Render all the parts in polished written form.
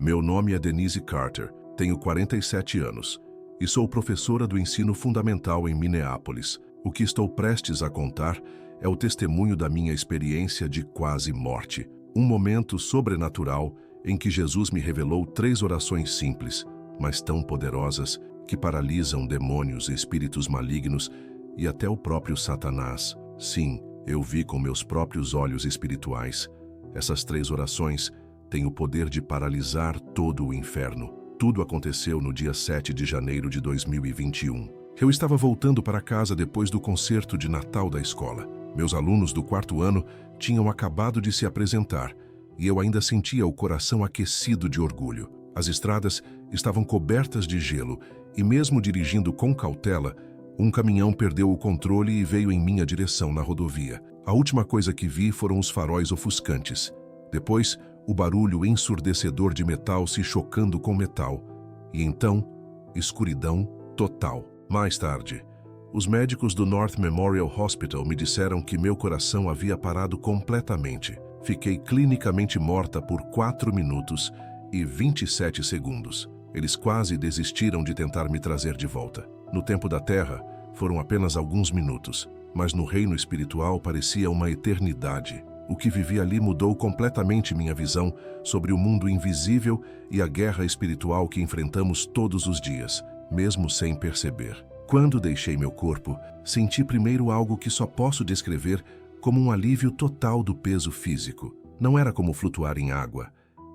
Meu nome é Denise Carter, tenho 47 anos e sou professora do ensino fundamental em Minneapolis. O que estou prestes a contar é o testemunho da minha experiência de quase morte. Um momento sobrenatural em que Jesus me revelou 3 orações simples, mas tão poderosas que paralisam demônios, espíritos malignos e até o próprio Satanás. Sim, eu vi com meus próprios olhos espirituais. Essas 3 orações têm o poder de paralisar todo o inferno. Tudo aconteceu no dia 7 de janeiro de 2021. Eu estava voltando para casa depois do concerto de Natal da escola. Meus alunos do 4º ano tinham acabado de se apresentar e eu ainda sentia o coração aquecido de orgulho. As estradas estavam cobertas de gelo e, mesmo dirigindo com cautela, um caminhão perdeu o controle e veio em minha direção na rodovia. A última coisa que vi foram os faróis ofuscantes. Depois, o barulho ensurdecedor de metal se chocando com metal. E então, escuridão total. Mais tarde, os médicos do North Memorial Hospital me disseram que meu coração havia parado completamente. Fiquei clinicamente morta por 4 minutos e 27 segundos. Eles quase desistiram de tentar me trazer de volta. No tempo da Terra, foram apenas alguns minutos, mas no reino espiritual parecia uma eternidade. O que vivi ali mudou completamente minha visão sobre o mundo invisível e a guerra espiritual que enfrentamos todos os dias, mesmo sem perceber. Quando deixei meu corpo, senti primeiro algo que só posso descrever como um alívio total do peso físico. Não era como flutuar em água.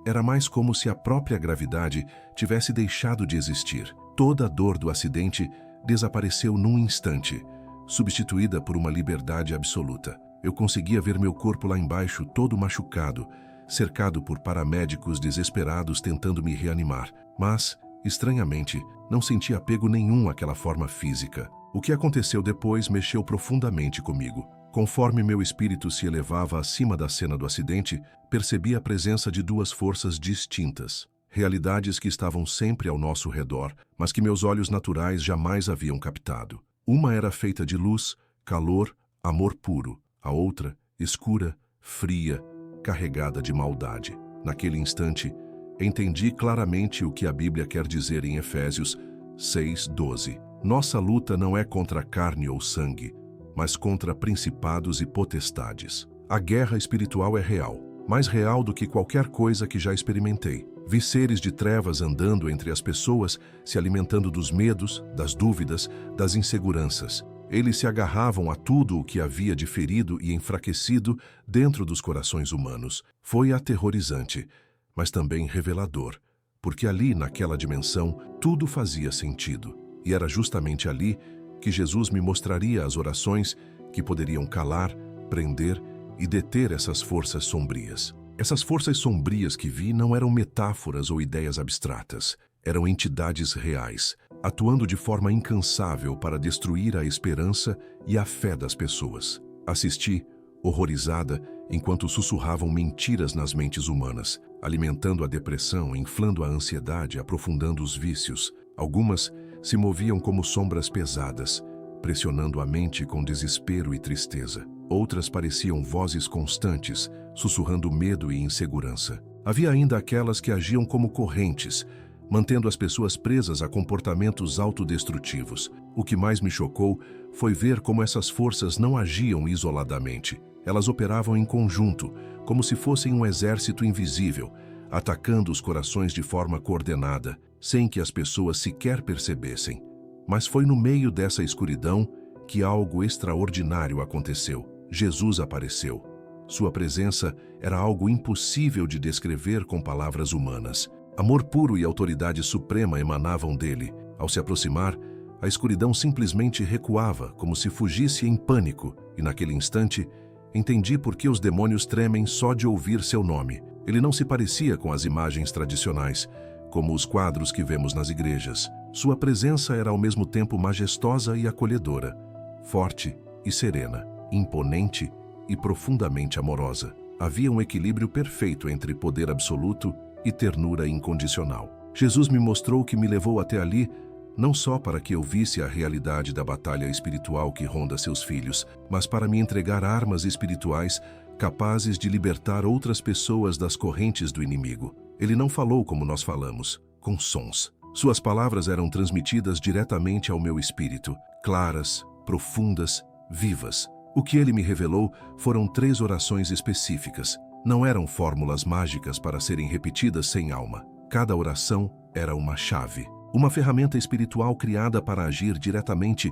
Era mais como se a própria gravidade tivesse deixado de existir. Toda a dor do acidente desapareceu num instante, substituída por uma liberdade absoluta. Eu conseguia ver meu corpo lá embaixo todo machucado, cercado por paramédicos desesperados tentando me reanimar. Mas, estranhamente, não senti apego nenhum àquela forma física. O que aconteceu depois mexeu profundamente comigo. Conforme meu espírito se elevava acima da cena do acidente, percebi a presença de 2 forças distintas. Realidades que estavam sempre ao nosso redor, mas que meus olhos naturais jamais haviam captado. Uma era feita de luz, calor, amor puro. A outra, escura, fria, carregada de maldade. Naquele instante, entendi claramente o que a Bíblia quer dizer em Efésios 6:12. Nossa luta não é contra carne ou sangue, mas contra principados e potestades. A guerra espiritual é real, mais real do que qualquer coisa que já experimentei. Vi seres de trevas andando entre as pessoas, se alimentando dos medos, das dúvidas, das inseguranças. Eles se agarravam a tudo o que havia de ferido e enfraquecido dentro dos corações humanos. Foi aterrorizante, mas também revelador, porque ali, naquela dimensão, tudo fazia sentido. E era justamente ali que Jesus me mostraria as orações que poderiam calar, prender e deter essas forças sombrias. Essas forças sombrias que vi não eram metáforas ou ideias abstratas, eram entidades reais, atuando de forma incansável para destruir a esperança e a fé das pessoas. Assisti, horrorizada, enquanto sussurravam mentiras nas mentes humanas, alimentando a depressão, inflando a ansiedade, aprofundando os vícios. Algumas se moviam como sombras pesadas, pressionando a mente com desespero e tristeza. Outras pareciam vozes constantes, sussurrando medo e insegurança. Havia ainda aquelas que agiam como correntes, mantendo as pessoas presas a comportamentos autodestrutivos. O que mais me chocou foi ver como essas forças não agiam isoladamente. Elas operavam em conjunto, como se fossem um exército invisível, atacando os corações de forma coordenada, sem que as pessoas sequer percebessem. Mas foi no meio dessa escuridão que algo extraordinário aconteceu. Jesus apareceu. Sua presença era algo impossível de descrever com palavras humanas. Amor puro e autoridade suprema emanavam dele. Ao se aproximar, a escuridão simplesmente recuava, como se fugisse em pânico, e naquele instante, entendi por que os demônios tremem só de ouvir seu nome. Ele não se parecia com as imagens tradicionais, como os quadros que vemos nas igrejas. Sua presença era ao mesmo tempo majestosa e acolhedora, forte e serena, imponente e profundamente amorosa. Havia um equilíbrio perfeito entre poder absoluto e ternura incondicional. Jesus me mostrou que me levou até ali não só para que eu visse a realidade da batalha espiritual que ronda seus filhos, mas para me entregar armas espirituais capazes de libertar outras pessoas das correntes do inimigo. Ele não falou como nós falamos, com sons. Suas palavras eram transmitidas diretamente ao meu espírito, claras, profundas, vivas. O que ele me revelou foram 3 orações específicas. Não eram fórmulas mágicas para serem repetidas sem alma. Cada oração era uma chave, uma ferramenta espiritual criada para agir diretamente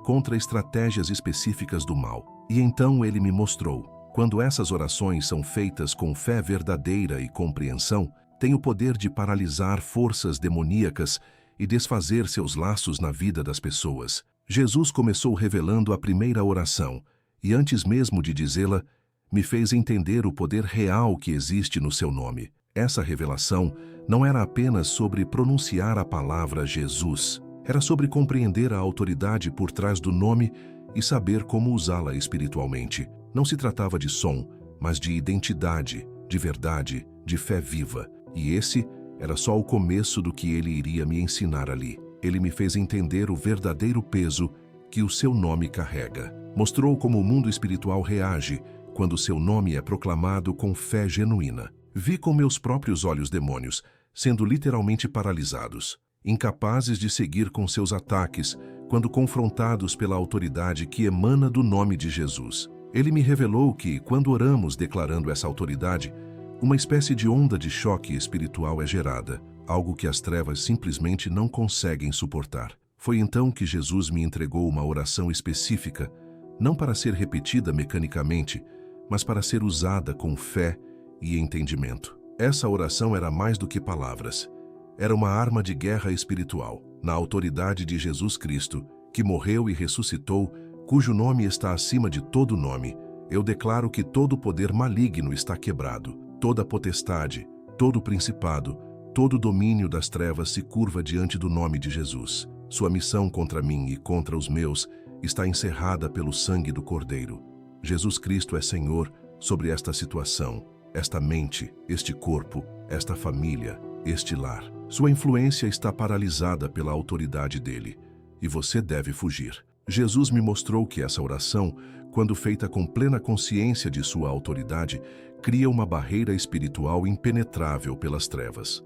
contra estratégias específicas do mal. E então ele me mostrou: quando essas orações são feitas com fé verdadeira e compreensão, têm o poder de paralisar forças demoníacas e desfazer seus laços na vida das pessoas. Jesus começou revelando a primeira oração, e antes mesmo de dizê-la, me fez entender o poder real que existe no seu nome. Essa revelação não era apenas sobre pronunciar a palavra Jesus, era sobre compreender a autoridade por trás do nome e saber como usá-la espiritualmente. Não se tratava de som, mas de identidade, de verdade, de fé viva. E esse era só o começo do que ele iria me ensinar ali. Ele me fez entender o verdadeiro peso que o seu nome carrega. Mostrou como o mundo espiritual reage quando seu nome é proclamado com fé genuína. Vi com meus próprios olhos demônios sendo literalmente paralisados, incapazes de seguir com seus ataques quando confrontados pela autoridade que emana do nome de Jesus. Ele me revelou que, quando oramos declarando essa autoridade, uma espécie de onda de choque espiritual é gerada, algo que as trevas simplesmente não conseguem suportar. Foi então que Jesus me entregou uma oração específica, não para ser repetida mecanicamente, mas para ser usada com fé e entendimento. Essa oração era mais do que palavras. Era uma arma de guerra espiritual. Na autoridade de Jesus Cristo, que morreu e ressuscitou, cujo nome está acima de todo nome, eu declaro que todo poder maligno está quebrado. Toda potestade, todo principado, todo domínio das trevas se curva diante do nome de Jesus. Sua missão contra mim e contra os meus está encerrada pelo sangue do Cordeiro. Jesus Cristo é Senhor sobre esta situação, esta mente, este corpo, esta família, este lar. Sua influência está paralisada pela autoridade dele, e você deve fugir. Jesus me mostrou que essa oração, quando feita com plena consciência de sua autoridade, cria uma barreira espiritual impenetrável pelas trevas.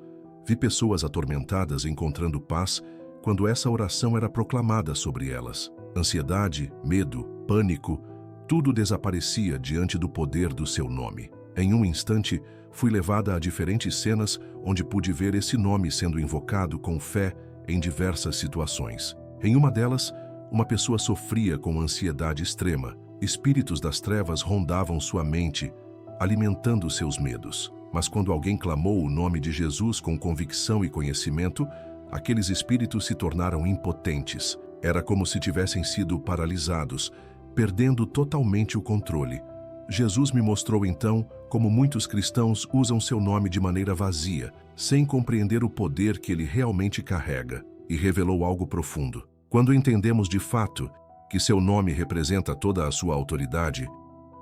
Vi pessoas atormentadas encontrando paz quando essa oração era proclamada sobre elas. Ansiedade, medo, pânico, tudo desaparecia diante do poder do seu nome. Em um instante, fui levada a diferentes cenas onde pude ver esse nome sendo invocado com fé em diversas situações. Em uma delas, uma pessoa sofria com ansiedade extrema. Espíritos das trevas rondavam sua mente, alimentando seus medos. Mas quando alguém clamou o nome de Jesus com convicção e conhecimento, aqueles espíritos se tornaram impotentes. Era como se tivessem sido paralisados, perdendo totalmente o controle. Jesus me mostrou então como muitos cristãos usam seu nome de maneira vazia, sem compreender o poder que ele realmente carrega, e revelou algo profundo. Quando entendemos de fato que seu nome representa toda a sua autoridade,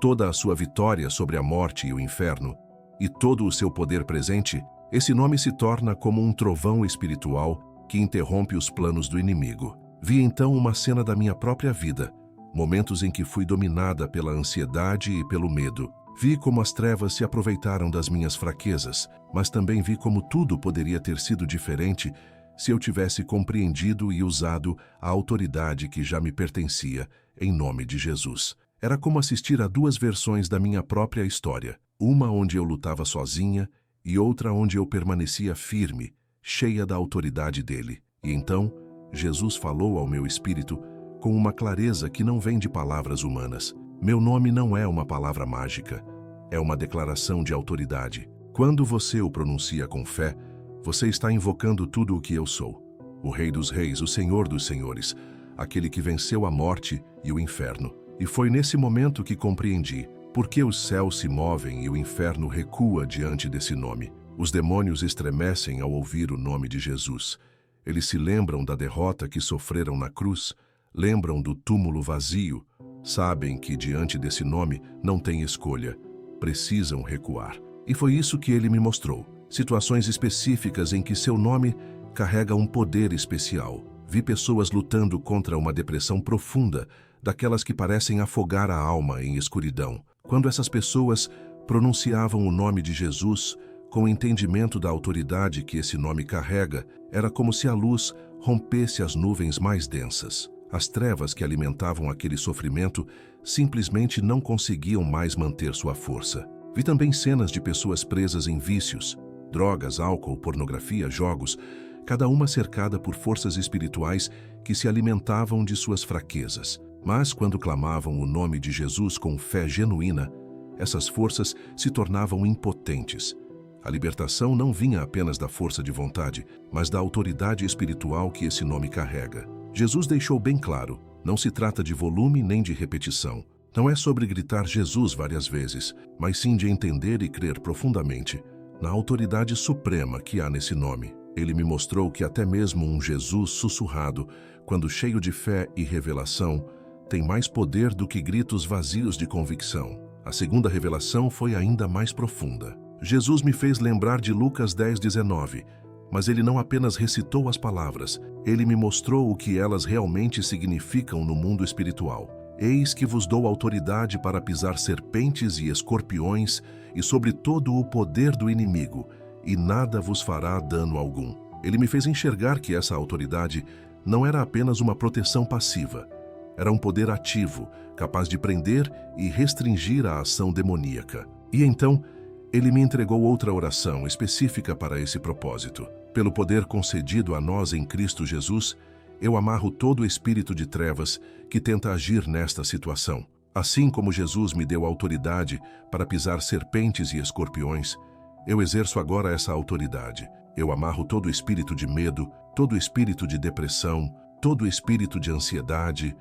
toda a sua vitória sobre a morte e o inferno, e todo o seu poder presente, esse nome se torna como um trovão espiritual que interrompe os planos do inimigo. Vi então uma cena da minha própria vida, momentos em que fui dominada pela ansiedade e pelo medo. Vi como as trevas se aproveitaram das minhas fraquezas, mas também vi como tudo poderia ter sido diferente se eu tivesse compreendido e usado a autoridade que já me pertencia, em nome de Jesus. Era como assistir a 2 versões da minha própria história, uma onde eu lutava sozinha e outra onde eu permanecia firme, cheia da autoridade dele. E então, Jesus falou ao meu espírito com uma clareza que não vem de palavras humanas. Meu nome não é uma palavra mágica, é uma declaração de autoridade. Quando você o pronuncia com fé, você está invocando tudo o que eu sou. O Rei dos Reis, o Senhor dos Senhores, aquele que venceu a morte e o inferno. E foi nesse momento que compreendi por que os céus se movem e o inferno recua diante desse nome. Os demônios estremecem ao ouvir o nome de Jesus. Eles se lembram da derrota que sofreram na cruz, lembram do túmulo vazio, sabem que diante desse nome não têm escolha, precisam recuar. E foi isso que ele me mostrou. Situações específicas em que seu nome carrega um poder especial. Vi pessoas lutando contra uma depressão profunda, daquelas que parecem afogar a alma em escuridão. Quando essas pessoas pronunciavam o nome de Jesus Com o entendimento da autoridade que esse nome carrega, era como se a luz rompesse as nuvens mais densas. As trevas que alimentavam aquele sofrimento simplesmente não conseguiam mais manter sua força. Vi também cenas de pessoas presas em vícios, drogas, álcool, pornografia, jogos, cada uma cercada por forças espirituais que se alimentavam de suas fraquezas. Mas quando clamavam o nome de Jesus com fé genuína, essas forças se tornavam impotentes. A libertação não vinha apenas da força de vontade, mas da autoridade espiritual que esse nome carrega. Jesus deixou bem claro, não se trata de volume nem de repetição. Não é sobre gritar Jesus várias vezes, mas sim de entender e crer profundamente na autoridade suprema que há nesse nome. Ele me mostrou que até mesmo um Jesus sussurrado, quando cheio de fé e revelação, tem mais poder do que gritos vazios de convicção. A segunda revelação foi ainda mais profunda. Jesus me fez lembrar de Lucas 10:19, mas ele não apenas recitou as palavras, ele me mostrou o que elas realmente significam no mundo espiritual. Eis que vos dou autoridade para pisar serpentes e escorpiões e sobre todo o poder do inimigo, e nada vos fará dano algum. Ele me fez enxergar que essa autoridade não era apenas uma proteção passiva, era um poder ativo, capaz de prender e restringir a ação demoníaca. E então, ele me entregou outra oração específica para esse propósito. Pelo poder concedido a nós em Cristo Jesus, eu amarro todo o espírito de trevas que tenta agir nesta situação. Assim como Jesus me deu autoridade para pisar serpentes e escorpiões, eu exerço agora essa autoridade. Eu amarro todo o espírito de medo, todo o espírito de depressão, todo o espírito de ansiedade,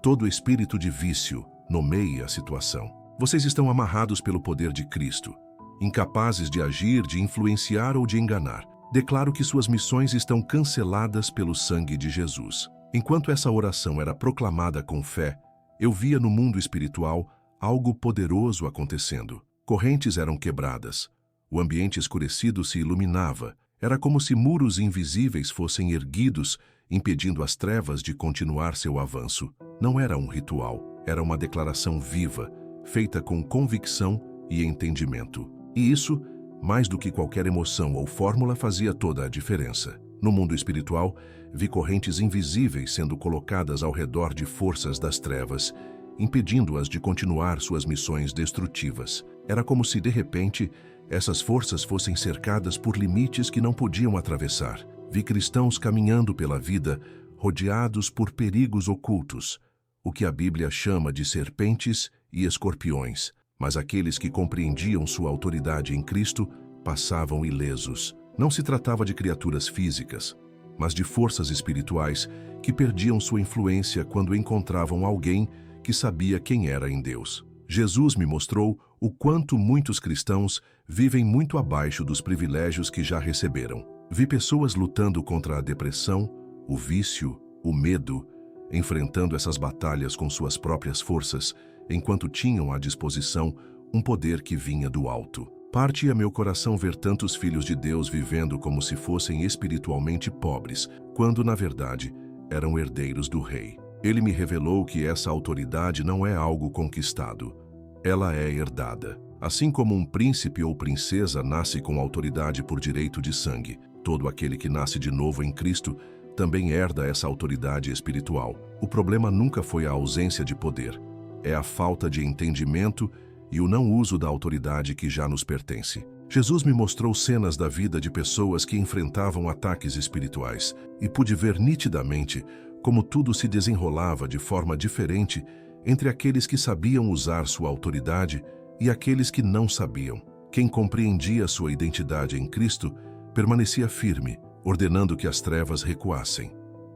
todo o espírito de vício. Nomeie a situação. Vocês estão amarrados pelo poder de Cristo, incapazes de agir, de influenciar ou de enganar. Declaro que suas missões estão canceladas pelo sangue de Jesus. Enquanto essa oração era proclamada com fé, eu via no mundo espiritual algo poderoso acontecendo. Correntes eram quebradas. O ambiente escurecido se iluminava. Era como se muros invisíveis fossem erguidos, impedindo as trevas de continuar seu avanço. Não era um ritual, era uma declaração viva, feita com convicção e entendimento. E isso, mais do que qualquer emoção ou fórmula, fazia toda a diferença. No mundo espiritual, vi correntes invisíveis sendo colocadas ao redor de forças das trevas, impedindo-as de continuar suas missões destrutivas. Era como se, de repente, essas forças fossem cercadas por limites que não podiam atravessar. Vi cristãos caminhando pela vida, rodeados por perigos ocultos, o que a Bíblia chama de serpentes e escorpiões. Mas aqueles que compreendiam sua autoridade em Cristo passavam ilesos. Não se tratava de criaturas físicas, mas de forças espirituais que perdiam sua influência quando encontravam alguém que sabia quem era em Deus. Jesus me mostrou o quanto muitos cristãos vivem muito abaixo dos privilégios que já receberam. Vi pessoas lutando contra a depressão, o vício, o medo, enfrentando essas batalhas com suas próprias forças, enquanto tinham à disposição um poder que vinha do alto. Partia meu coração ver tantos filhos de Deus vivendo como se fossem espiritualmente pobres, quando, na verdade, eram herdeiros do Rei. Ele me revelou que essa autoridade não é algo conquistado, ela é herdada. Assim como um príncipe ou princesa nasce com autoridade por direito de sangue, todo aquele que nasce de novo em Cristo também herda essa autoridade espiritual. O problema nunca foi a ausência de poder, é a falta de entendimento e o não uso da autoridade que já nos pertence. Jesus me mostrou cenas da vida de pessoas que enfrentavam ataques espirituais e pude ver nitidamente como tudo se desenrolava de forma diferente entre aqueles que sabiam usar sua autoridade e aqueles que não sabiam. Quem compreendia sua identidade em Cristo permanecia firme, ordenando que as trevas recuassem.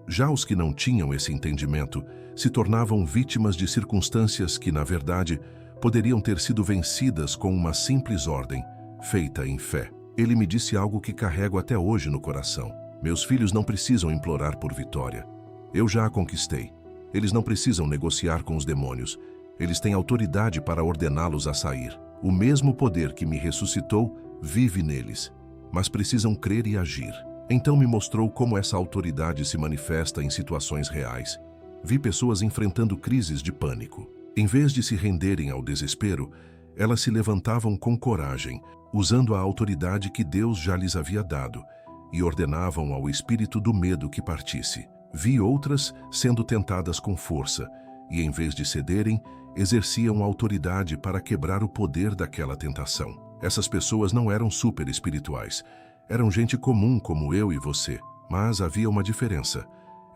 Já os que não tinham esse entendimento se tornavam vítimas de circunstâncias que, na verdade, poderiam ter sido vencidas com uma simples ordem, feita em fé. Ele me disse algo que carrego até hoje no coração. Meus filhos não precisam implorar por vitória. Eu já a conquistei. Eles não precisam negociar com os demônios. Eles têm autoridade para ordená-los a sair. O mesmo poder que me ressuscitou vive neles, mas precisam crer e agir. Então me mostrou como essa autoridade se manifesta em situações reais. Vi pessoas enfrentando crises de pânico. Em vez de se renderem ao desespero, Elas se levantavam com coragem, usando a autoridade que Deus já lhes havia dado, e ordenavam ao espírito do medo que partisse. Vi outras sendo tentadas com força, e em vez de cederem, exerciam autoridade para quebrar o poder daquela tentação. Essas pessoas não eram super espirituais. Eram gente comum como eu e você, mas havia uma diferença.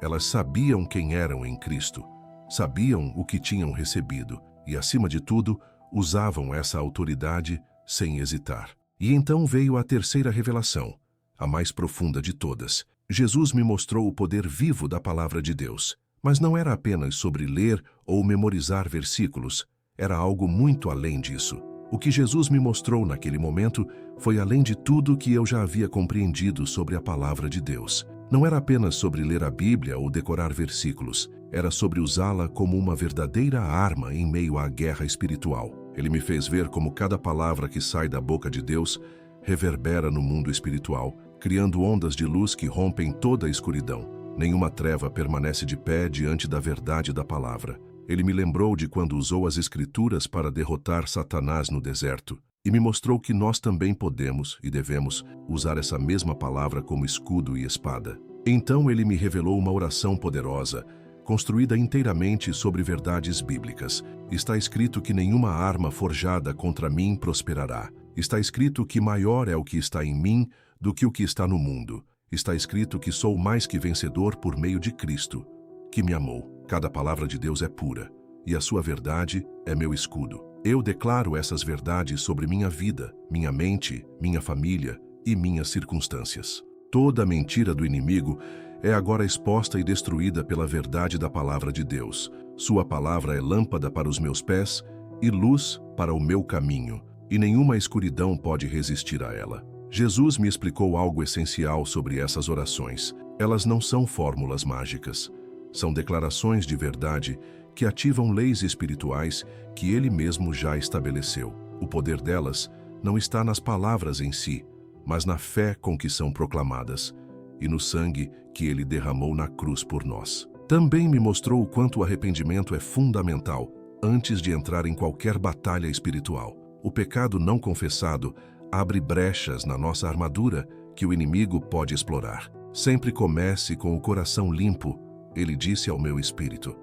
Elas sabiam quem eram em Cristo, sabiam o que tinham recebido e, acima de tudo, usavam essa autoridade sem hesitar. E então veio a terceira revelação, a mais profunda de todas. Jesus me mostrou o poder vivo da palavra de Deus. Mas não era apenas sobre ler ou memorizar versículos, era algo muito além disso. O que Jesus me mostrou naquele momento foi além de tudo que eu já havia compreendido sobre a palavra de Deus. Não era apenas sobre ler a Bíblia ou decorar versículos, era sobre usá-la como uma verdadeira arma em meio à guerra espiritual. Ele me fez ver como cada palavra que sai da boca de Deus reverbera no mundo espiritual, criando ondas de luz que rompem toda a escuridão. Nenhuma treva permanece de pé diante da verdade da palavra. Ele me lembrou de quando usou as Escrituras para derrotar Satanás no deserto e me mostrou que nós também podemos e devemos usar essa mesma palavra como escudo e espada. Então ele me revelou uma oração poderosa, construída inteiramente sobre verdades bíblicas. Está escrito que nenhuma arma forjada contra mim prosperará. Está escrito que maior é o que está em mim do que o que está no mundo. Está escrito que sou mais que vencedor por meio de Cristo, que me amou. Cada palavra de Deus é pura, e a sua verdade é meu escudo. Eu declaro essas verdades sobre minha vida, minha mente, minha família e minhas circunstâncias. Toda a mentira do inimigo é agora exposta e destruída pela verdade da palavra de Deus. Sua palavra é lâmpada para os meus pés e luz para o meu caminho, e nenhuma escuridão pode resistir a ela. Jesus me explicou algo essencial sobre essas orações. Elas não são fórmulas mágicas. São declarações de verdade que ativam leis espirituais que Ele mesmo já estabeleceu. O poder delas não está nas palavras em si, mas na fé com que são proclamadas e no sangue que Ele derramou na cruz por nós. Também me mostrou o quanto o arrependimento é fundamental antes de entrar em qualquer batalha espiritual. O pecado não confessado abre brechas na nossa armadura que o inimigo pode explorar. Sempre comece com o coração limpo, ele disse ao meu espírito.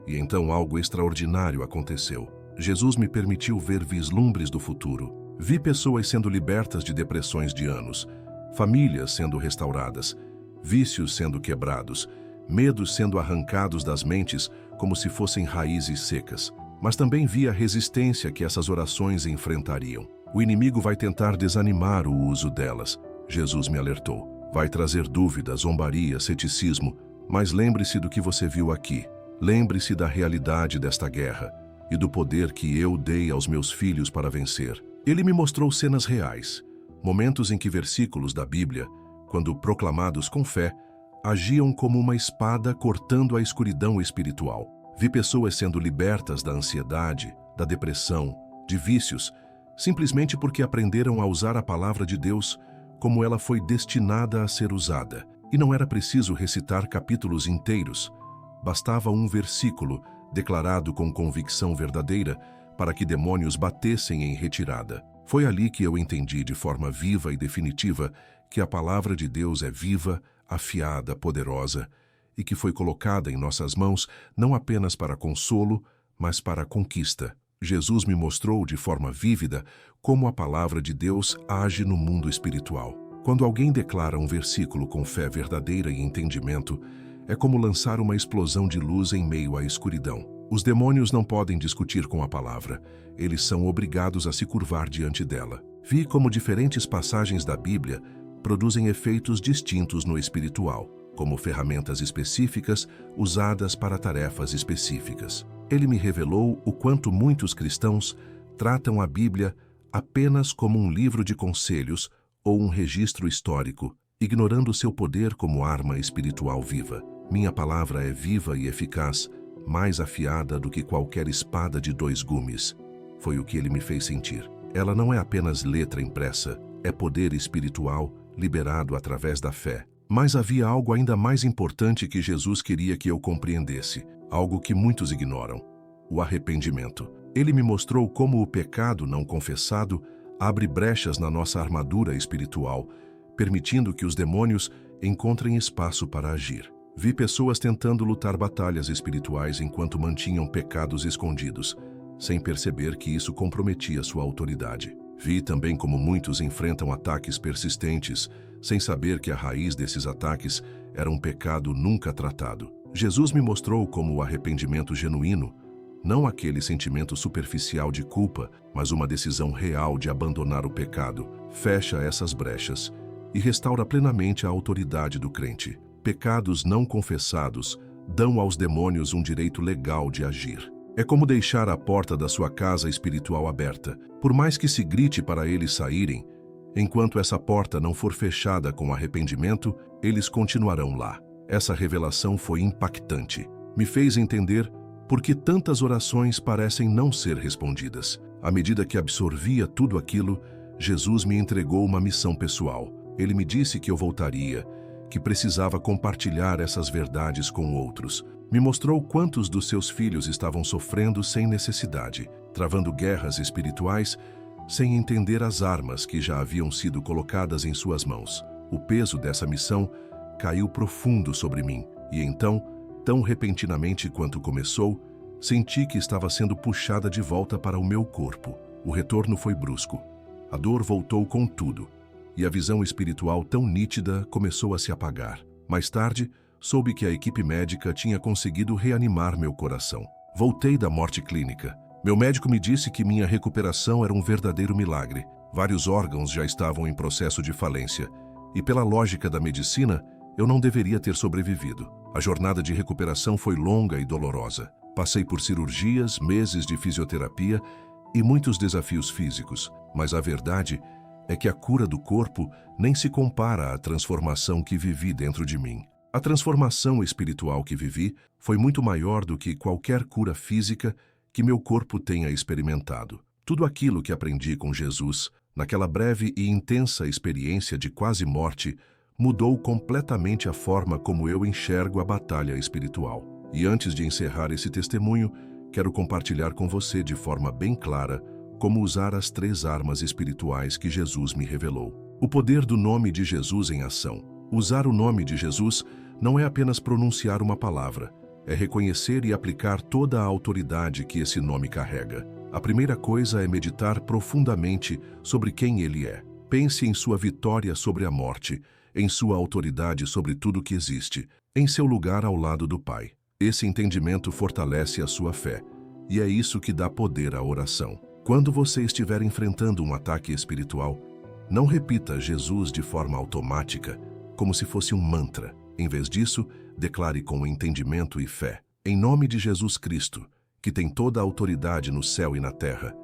E então algo extraordinário aconteceu. Jesus me permitiu ver vislumbres do futuro. Vi pessoas sendo libertas de depressões de anos, famílias sendo restauradas, vícios sendo quebrados, medos sendo arrancados das mentes como se fossem raízes secas. Mas também vi a resistência que essas orações enfrentariam. O inimigo vai tentar desanimar o uso delas. Jesus me alertou. Vai trazer dúvidas, zombaria, ceticismo, mas lembre-se do que você viu aqui. Lembre-se da realidade desta guerra e do poder que eu dei aos meus filhos para vencer. Ele me mostrou cenas reais, momentos em que versículos da Bíblia, quando proclamados com fé, agiam como uma espada cortando a escuridão espiritual. Vi pessoas sendo libertas da ansiedade, da depressão, de vícios, simplesmente porque aprenderam a usar a palavra de Deus como ela foi destinada a ser usada. E não era preciso recitar capítulos inteiros. Bastava um versículo, declarado com convicção verdadeira, para que demônios batessem em retirada. Foi ali que eu entendi de forma viva e definitiva que a palavra de Deus é viva, afiada, poderosa, e que foi colocada em nossas mãos não apenas para consolo, mas para conquista. Jesus me mostrou de forma vívida como a palavra de Deus age no mundo espiritual. Quando alguém declara um versículo com fé verdadeira e entendimento, é como lançar uma explosão de luz em meio à escuridão. Os demônios não podem discutir com a palavra, eles são obrigados a se curvar diante dela. Vi como diferentes passagens da Bíblia produzem efeitos distintos no espiritual, como ferramentas específicas usadas para tarefas específicas. Ele me revelou o quanto muitos cristãos tratam a Bíblia apenas como um livro de conselhos ou um registro histórico, ignorando seu poder como arma espiritual viva. Minha palavra é viva e eficaz, mais afiada do que qualquer espada de 2 gumes. Foi o que ele me fez sentir. Ela não é apenas letra impressa, é poder espiritual liberado através da fé. Mas havia algo ainda mais importante que Jesus queria que eu compreendesse, algo que muitos ignoram: o arrependimento. Ele me mostrou como o pecado não confessado abre brechas na nossa armadura espiritual, permitindo que os demônios encontrem espaço para agir. Vi pessoas tentando lutar batalhas espirituais enquanto mantinham pecados escondidos, sem perceber que isso comprometia sua autoridade. Vi também como muitos enfrentam ataques persistentes, sem saber que a raiz desses ataques era um pecado nunca tratado. Jesus me mostrou como o arrependimento genuíno, não aquele sentimento superficial de culpa, mas uma decisão real de abandonar o pecado, fecha essas brechas e restaura plenamente a autoridade do crente. Pecados não confessados dão aos demônios um direito legal de agir. É como deixar a porta da sua casa espiritual aberta. Por mais que se grite para eles saírem, enquanto essa porta não for fechada com arrependimento, eles continuarão lá. Essa revelação foi impactante. Me fez entender por que tantas orações parecem não ser respondidas. À medida que absorvia tudo aquilo, Jesus me entregou uma missão pessoal. Ele me disse que eu voltaria, que precisava compartilhar essas verdades com outros. Me mostrou quantos dos seus filhos estavam sofrendo sem necessidade, travando guerras espirituais, sem entender as armas que já haviam sido colocadas em suas mãos. O peso dessa missão caiu profundo sobre mim, e então, tão repentinamente quanto começou, senti que estava sendo puxada de volta para o meu corpo. O retorno foi brusco. A dor voltou com tudo, e a visão espiritual tão nítida começou a se apagar. Mais tarde, soube que a equipe médica tinha conseguido reanimar meu coração. Voltei da morte clínica. Meu médico me disse que minha recuperação era um verdadeiro milagre. Vários órgãos já estavam em processo de falência, e pela lógica da medicina, eu não deveria ter sobrevivido. A jornada de recuperação foi longa e dolorosa. Passei por cirurgias, meses de fisioterapia e muitos desafios físicos, mas a verdade é que a cura do corpo nem se compara à transformação que vivi dentro de mim. A transformação espiritual que vivi foi muito maior do que qualquer cura física que meu corpo tenha experimentado. Tudo aquilo que aprendi com Jesus, naquela breve e intensa experiência de quase morte, mudou completamente a forma como eu enxergo a batalha espiritual. E antes de encerrar esse testemunho, quero compartilhar com você de forma bem clara como usar as 3 armas espirituais que Jesus me revelou. O poder do nome de Jesus em ação. Usar o nome de Jesus não é apenas pronunciar uma palavra, é reconhecer e aplicar toda a autoridade que esse nome carrega. A primeira coisa é meditar profundamente sobre quem ele é. Pense em sua vitória sobre a morte, em sua autoridade sobre tudo que existe, em seu lugar ao lado do Pai. Esse entendimento fortalece a sua fé, e é isso que dá poder à oração. Quando você estiver enfrentando um ataque espiritual, não repita Jesus de forma automática, como se fosse um mantra. Em vez disso, declare com entendimento e fé. Em nome de Jesus Cristo, que tem toda a autoridade no céu e na terra,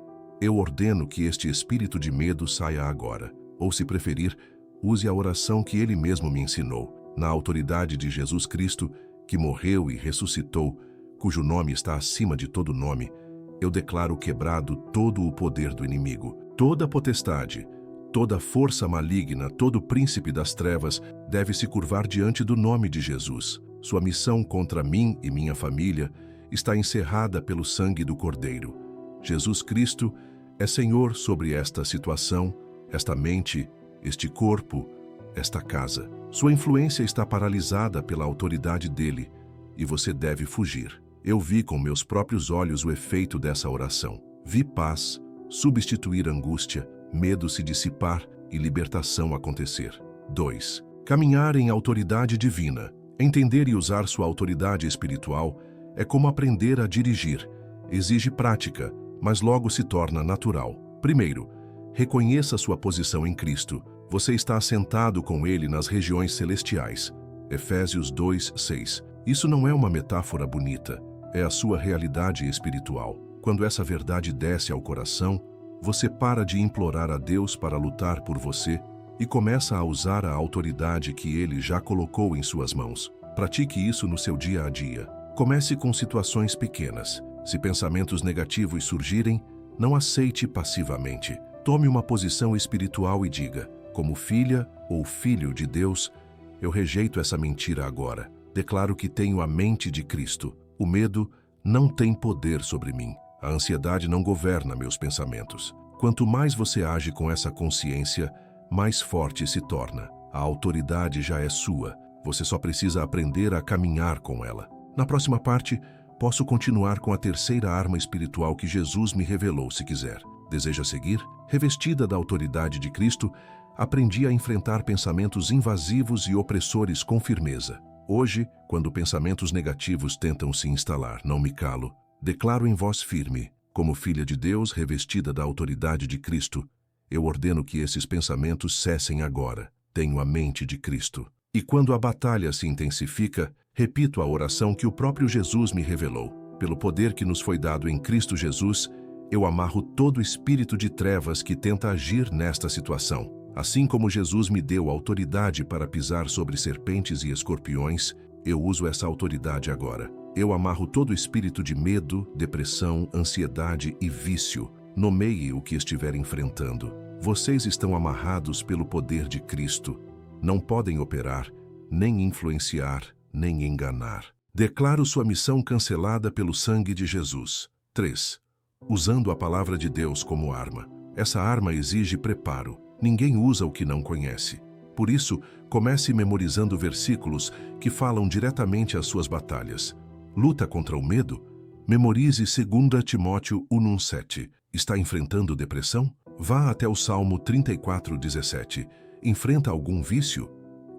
eu ordeno que este espírito de medo saia agora. Ou, se preferir, use a oração que ele mesmo me ensinou. Na autoridade de Jesus Cristo, que morreu e ressuscitou, cujo nome está acima de todo nome, eu declaro quebrado todo o poder do inimigo. Toda potestade, toda força maligna, todo príncipe das trevas deve se curvar diante do nome de Jesus. Sua missão contra mim e minha família está encerrada pelo sangue do Cordeiro. Jesus Cristo é Senhor sobre esta situação, esta mente, este corpo, esta casa. Sua influência está paralisada pela autoridade dele e você deve fugir. Eu vi com meus próprios olhos o efeito dessa oração. Vi paz substituir angústia, medo se dissipar e libertação acontecer. 2. Caminhar em autoridade divina. Entender e usar sua autoridade espiritual é como aprender a dirigir. Exige prática, mas logo se torna natural. Primeiro, reconheça sua posição em Cristo. Você está assentado com Ele nas regiões celestiais. Efésios 2:6. Isso não é uma metáfora bonita, é a sua realidade espiritual. Quando essa verdade desce ao coração, você para de implorar a Deus para lutar por você e começa a usar a autoridade que Ele já colocou em suas mãos. Pratique isso no seu dia a dia. Comece com situações pequenas. Se pensamentos negativos surgirem, não aceite passivamente. Tome uma posição espiritual e diga: como filha ou filho de Deus, eu rejeito essa mentira agora. Declaro que tenho a mente de Cristo. O medo não tem poder sobre mim. A ansiedade não governa meus pensamentos. Quanto mais você age com essa consciência, mais forte se torna. A autoridade já é sua. Você só precisa aprender a caminhar com ela. Na próxima parte, posso continuar com a terceira arma espiritual que Jesus me revelou, se quiser. Deseja seguir? Revestida da autoridade de Cristo, aprendi a enfrentar pensamentos invasivos e opressores com firmeza. Hoje, quando pensamentos negativos tentam se instalar, não me calo. Declaro em voz firme, como filha de Deus revestida da autoridade de Cristo, eu ordeno que esses pensamentos cessem agora. Tenho a mente de Cristo. E quando a batalha se intensifica, repito a oração que o próprio Jesus me revelou. Pelo poder que nos foi dado em Cristo Jesus, eu amarro todo espírito de trevas que tenta agir nesta situação. Assim como Jesus me deu autoridade para pisar sobre serpentes e escorpiões, eu uso essa autoridade agora. Eu amarro todo espírito de medo, depressão, ansiedade e vício. Nomeie o que estiver enfrentando. Vocês estão amarrados pelo poder de Cristo. Não podem operar, nem influenciar, nem enganar. Declaro sua missão cancelada pelo sangue de Jesus. 3. Usando a palavra de Deus como arma. Essa arma exige preparo. Ninguém usa o que não conhece. Por isso, comece memorizando versículos que falam diretamente às suas batalhas. Luta contra o medo? Memorize 2 Timóteo 1:7. Está enfrentando depressão? Vá até o Salmo 34:17. Enfrenta algum vício?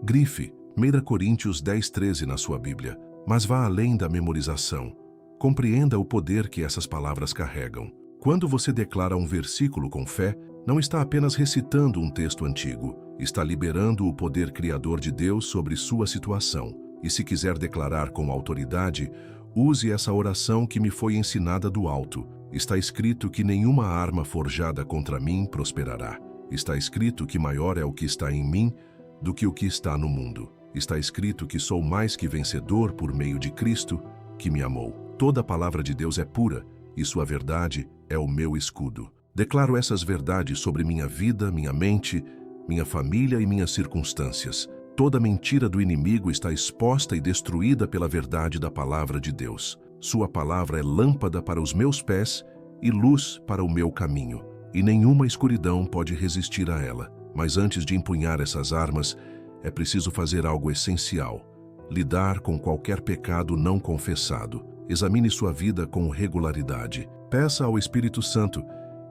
Grife 1 Coríntios 10:13 na sua Bíblia. Mas vá além da memorização. Compreenda o poder que essas palavras carregam. Quando você declara um versículo com fé, não está apenas recitando um texto antigo, está liberando o poder criador de Deus sobre sua situação. E se quiser declarar com autoridade, use essa oração que me foi ensinada do alto. Está escrito que nenhuma arma forjada contra mim prosperará. Está escrito que maior é o que está em mim do que o que está no mundo. Está escrito que sou mais que vencedor por meio de Cristo, que me amou. Toda a palavra de Deus é pura, e sua verdade é o meu escudo. Declaro essas verdades sobre minha vida, minha mente, minha família e minhas circunstâncias. Toda mentira do inimigo está exposta e destruída pela verdade da palavra de Deus. Sua palavra é lâmpada para os meus pés e luz para o meu caminho, e nenhuma escuridão pode resistir a ela. Mas antes de empunhar essas armas, é preciso fazer algo essencial: lidar com qualquer pecado não confessado. Examine sua vida com regularidade. Peça ao Espírito Santo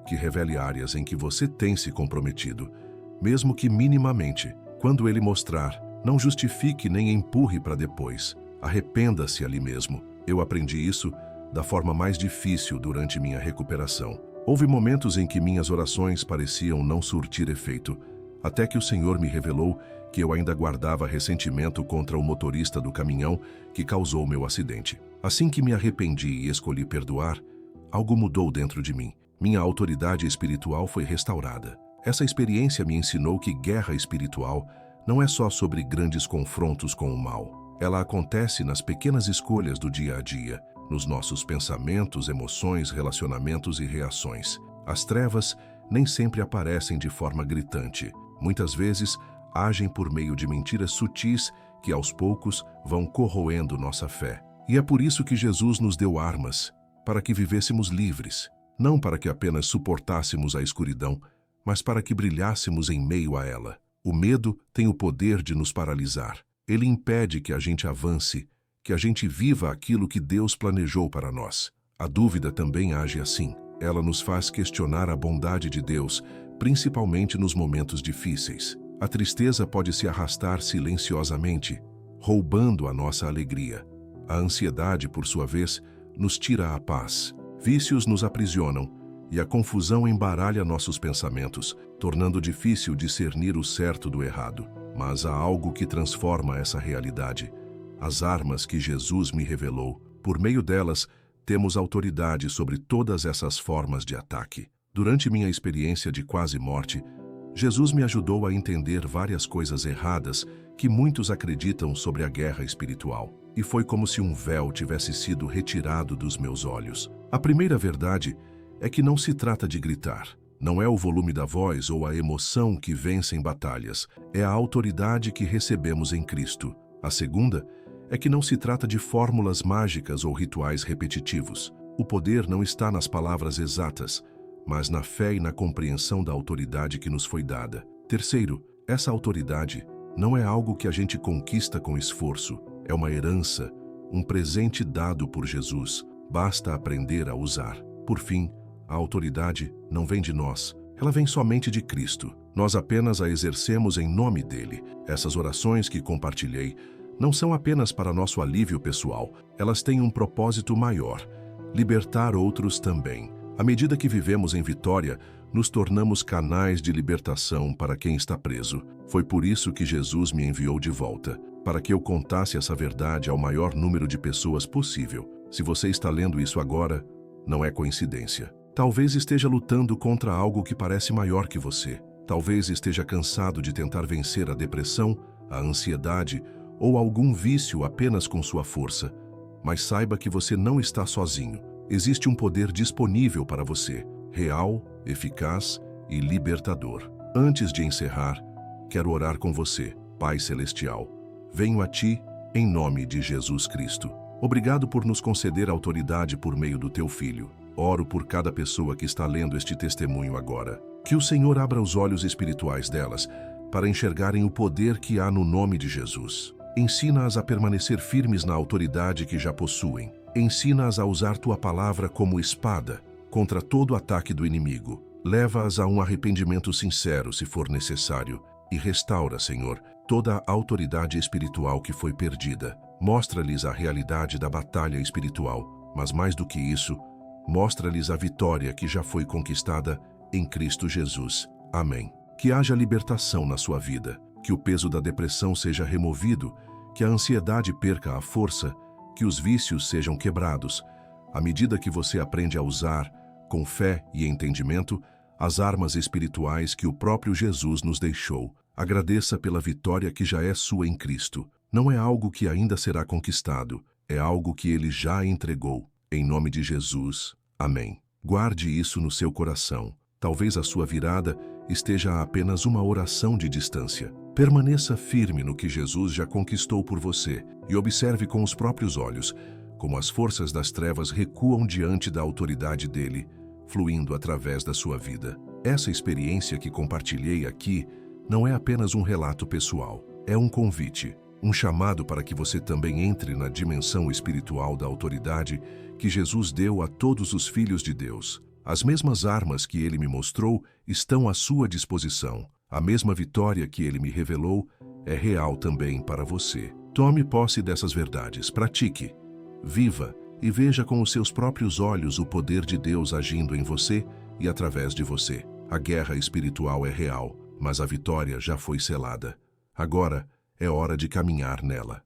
que revele áreas em que você tem se comprometido, mesmo que minimamente. Quando ele mostrar, não justifique nem empurre para depois. Arrependa-se ali mesmo. Eu aprendi isso da forma mais difícil durante minha recuperação. Houve momentos em que minhas orações pareciam não surtir efeito, até que o Senhor me revelou que eu ainda guardava ressentimento contra o motorista do caminhão que causou meu acidente. Assim que me arrependi e escolhi perdoar, algo mudou dentro de mim. Minha autoridade espiritual foi restaurada. Essa experiência me ensinou que guerra espiritual não é só sobre grandes confrontos com o mal. Ela acontece nas pequenas escolhas do dia a dia, nos nossos pensamentos, emoções, relacionamentos e reações. As trevas nem sempre aparecem de forma gritante. Muitas vezes, agem por meio de mentiras sutis que, aos poucos, vão corroendo nossa fé. E é por isso que Jesus nos deu armas, para que vivêssemos livres, não para que apenas suportássemos a escuridão, mas para que brilhássemos em meio a ela. O medo tem o poder de nos paralisar. Ele impede que a gente avance, que a gente viva aquilo que Deus planejou para nós. A dúvida também age assim. Ela nos faz questionar a bondade de Deus, principalmente nos momentos difíceis. A tristeza pode se arrastar silenciosamente, roubando a nossa alegria. A ansiedade, por sua vez, nos tira a paz. Vícios nos aprisionam e a confusão embaralha nossos pensamentos, tornando difícil discernir o certo do errado. Mas há algo que transforma essa realidade: as armas que Jesus me revelou. Por meio delas, temos autoridade sobre todas essas formas de ataque. Durante minha experiência de quase morte, Jesus me ajudou a entender várias coisas erradas que muitos acreditam sobre a guerra espiritual. E foi como se um véu tivesse sido retirado dos meus olhos. A primeira verdade é que não se trata de gritar. Não é o volume da voz ou a emoção que vencem batalhas. É a autoridade que recebemos em Cristo. A segunda é que não se trata de fórmulas mágicas ou rituais repetitivos. O poder não está nas palavras exatas, mas na fé e na compreensão da autoridade que nos foi dada. Terceiro, essa autoridade não é algo que a gente conquista com esforço, é uma herança, um presente dado por Jesus. Basta aprender a usar. Por fim, a autoridade não vem de nós, ela vem somente de Cristo. Nós apenas a exercemos em nome dele. Essas orações que compartilhei não são apenas para nosso alívio pessoal, elas têm um propósito maior: libertar outros também. À medida que vivemos em vitória, nos tornamos canais de libertação para quem está preso. Foi por isso que Jesus me enviou de volta, para que eu contasse essa verdade ao maior número de pessoas possível. Se você está lendo isso agora, não é coincidência. Talvez esteja lutando contra algo que parece maior que você. Talvez esteja cansado de tentar vencer a depressão, a ansiedade ou algum vício apenas com sua força. Mas saiba que você não está sozinho. Existe um poder disponível para você, real, eficaz e libertador. Antes de encerrar, quero orar com você. Pai Celestial, venho a Ti em nome de Jesus Cristo. Obrigado por nos conceder autoridade por meio do Teu Filho. Oro por cada pessoa que está lendo este testemunho agora. Que o Senhor abra os olhos espirituais delas para enxergarem o poder que há no nome de Jesus. Ensina-as a permanecer firmes na autoridade que já possuem. Ensina-as a usar Tua palavra como espada contra todo ataque do inimigo. Leva-as a um arrependimento sincero, se for necessário, e restaura, Senhor, toda a autoridade espiritual que foi perdida. Mostra-lhes a realidade da batalha espiritual, mas mais do que isso, mostra-lhes a vitória que já foi conquistada em Cristo Jesus. Amém. Que haja libertação na sua vida, que o peso da depressão seja removido, que a ansiedade perca a força, que os vícios sejam quebrados. À medida que você aprende a usar, com fé e entendimento, as armas espirituais que o próprio Jesus nos deixou. Agradeça pela vitória que já é sua em Cristo. Não é algo que ainda será conquistado, é algo que Ele já entregou. Em nome de Jesus. Amém. Guarde isso no seu coração. Talvez a sua virada esteja a apenas uma oração de distância. Permaneça firme no que Jesus já conquistou por você e observe com os próprios olhos como as forças das trevas recuam diante da autoridade dele, fluindo através da sua vida. Essa experiência que compartilhei aqui não é apenas um relato pessoal, é um convite, um chamado para que você também entre na dimensão espiritual da autoridade que Jesus deu a todos os filhos de Deus. As mesmas armas que Ele me mostrou estão à sua disposição. A mesma vitória que Ele me revelou é real também para você. Tome posse dessas verdades, pratique, viva e veja com os seus próprios olhos o poder de Deus agindo em você e através de você. A guerra espiritual é real, mas a vitória já foi selada. Agora é hora de caminhar nela.